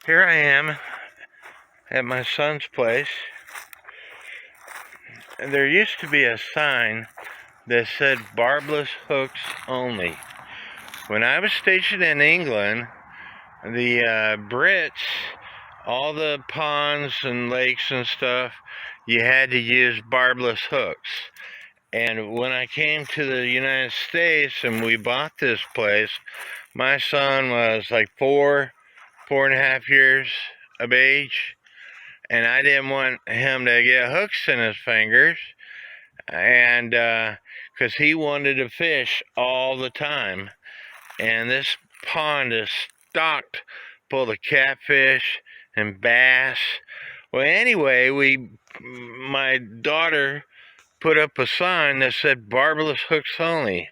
Here I am at my son's place, and there used to be a sign that said barbless hooks only. When I was stationed in England, the Brits, all the ponds and lakes and stuff, you had to use barbless hooks. And when I came to the United States and we bought this place, my son was like 4.5 years of age, and I didn't want him to get hooks in his fingers, and because he wanted to fish all the time. And this pond is stocked full of catfish and bass. Well, anyway, my daughter put up a sign that said barbless hooks only.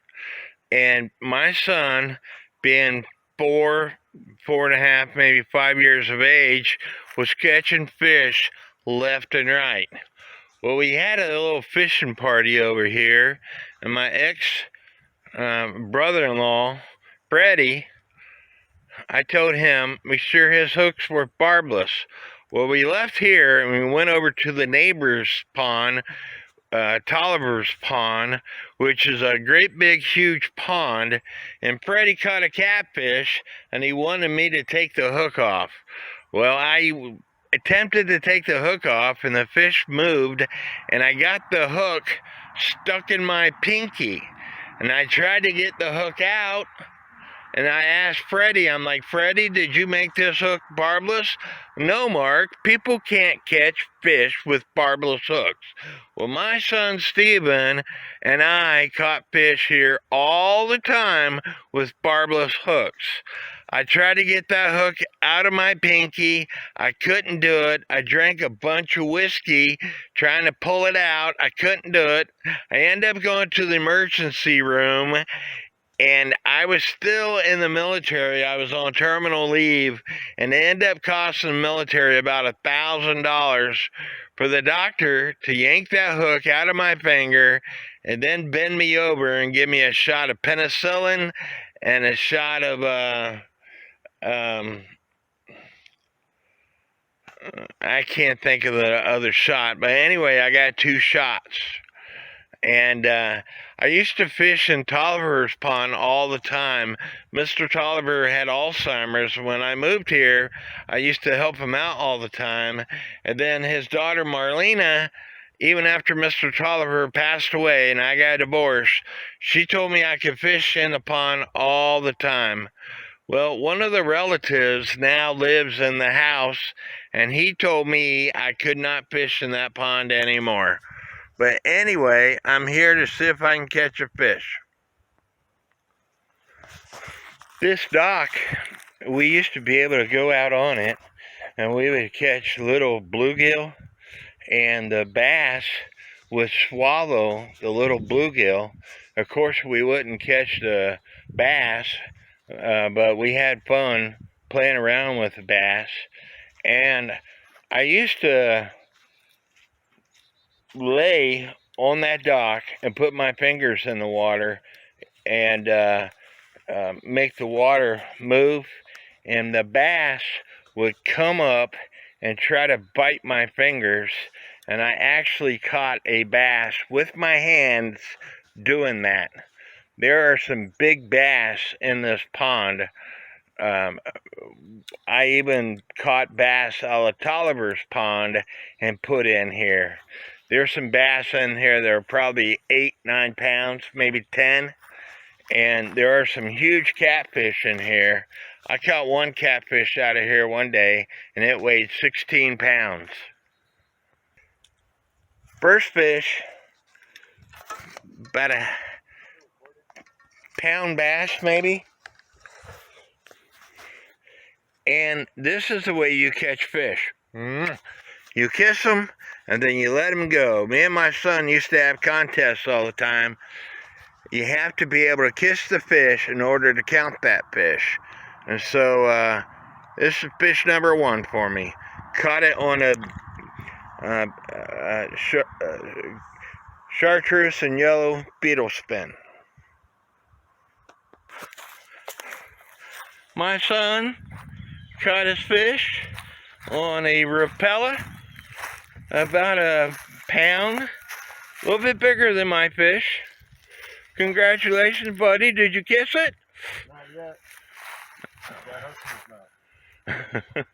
And my son, being 4.5, maybe 5 years of age, was catching fish left and right. Well, we had a little fishing party over here, and my ex-brother-in-law, Freddie, I told him make sure his hooks were barbless. Well, we left here and we went over to the neighbor's pond, Tolliver's pond, which is a great big huge pond, and Freddie caught a catfish and he wanted me to take the hook off. Well, I attempted to take the hook off and the fish moved, and I got the hook stuck in my pinky, and I tried to get the hook out. And I asked Freddie, I'm like, Freddie, did you make this hook barbless? No, Mark, people can't catch fish with barbless hooks. Well, my son Steven and I caught fish here all the time with barbless hooks. I tried to get that hook out of my pinky. I couldn't do it. I drank a bunch of whiskey trying to pull it out. I couldn't do it. I ended up going to the emergency room. And I was still in the military. I was on terminal leave, and it ended up costing the military about $1,000 for the doctor to yank that hook out of my finger and then bend me over and give me a shot of penicillin and a shot of I can't think of the other shot, but anyway, I got 2 shots. And I used to fish in Tolliver's pond all the time. Mr. Tolliver had Alzheimer's. When I moved here, I used to help him out all the time. And then his daughter Marlena, even after Mr. Tolliver passed away and I got divorced, she told me I could fish in the pond all the time. Well, one of the relatives now lives in the house, and he told me I could not fish in that pond anymore. But anyway, I'm here to see if I can catch a fish. This dock, we used to be able to go out on it, and we would catch little bluegill, and the bass would swallow the little bluegill. Of course, we wouldn't catch the bass, but we had fun playing around with the bass. And I used to lay on that dock and put my fingers in the water and make the water move, and the bass would come up and try to bite my fingers, and I actually caught a bass with my hands doing that. There are some big bass in this pond. I even caught bass out of Tolliver's pond and put in here. There's some bass in here that are probably 8-9 pounds, maybe 10. And there are some huge catfish in here. I caught one catfish out of here one day, and it weighed 16 pounds. First fish, about a pound bass maybe. And this is the way you catch fish. You kiss them, and then you let them go. Me and my son used to have contests all the time. You have to be able to kiss the fish in order to count that fish. And so this is fish number 1 for me. Caught it on a chartreuse and yellow beetle spin. My son caught his fish. on a Rapella, about a pound, a little bit bigger than my fish. Congratulations, buddy. Did you kiss it? Not yet. Not.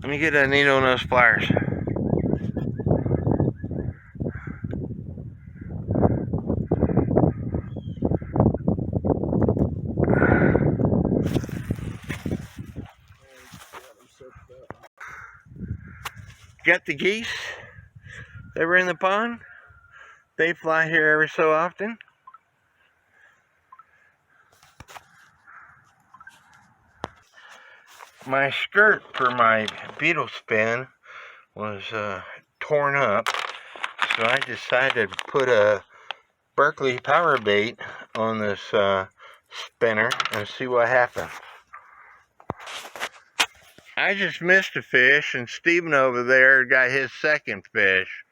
Let me get a needle on those pliers. Got the geese. They were in the pond. They fly here every so often. My skirt for my beetle spin was torn up, so I decided to put a Berkeley power bait on this spinner and see what happens. I just missed a fish, and Steven over there got his second fish.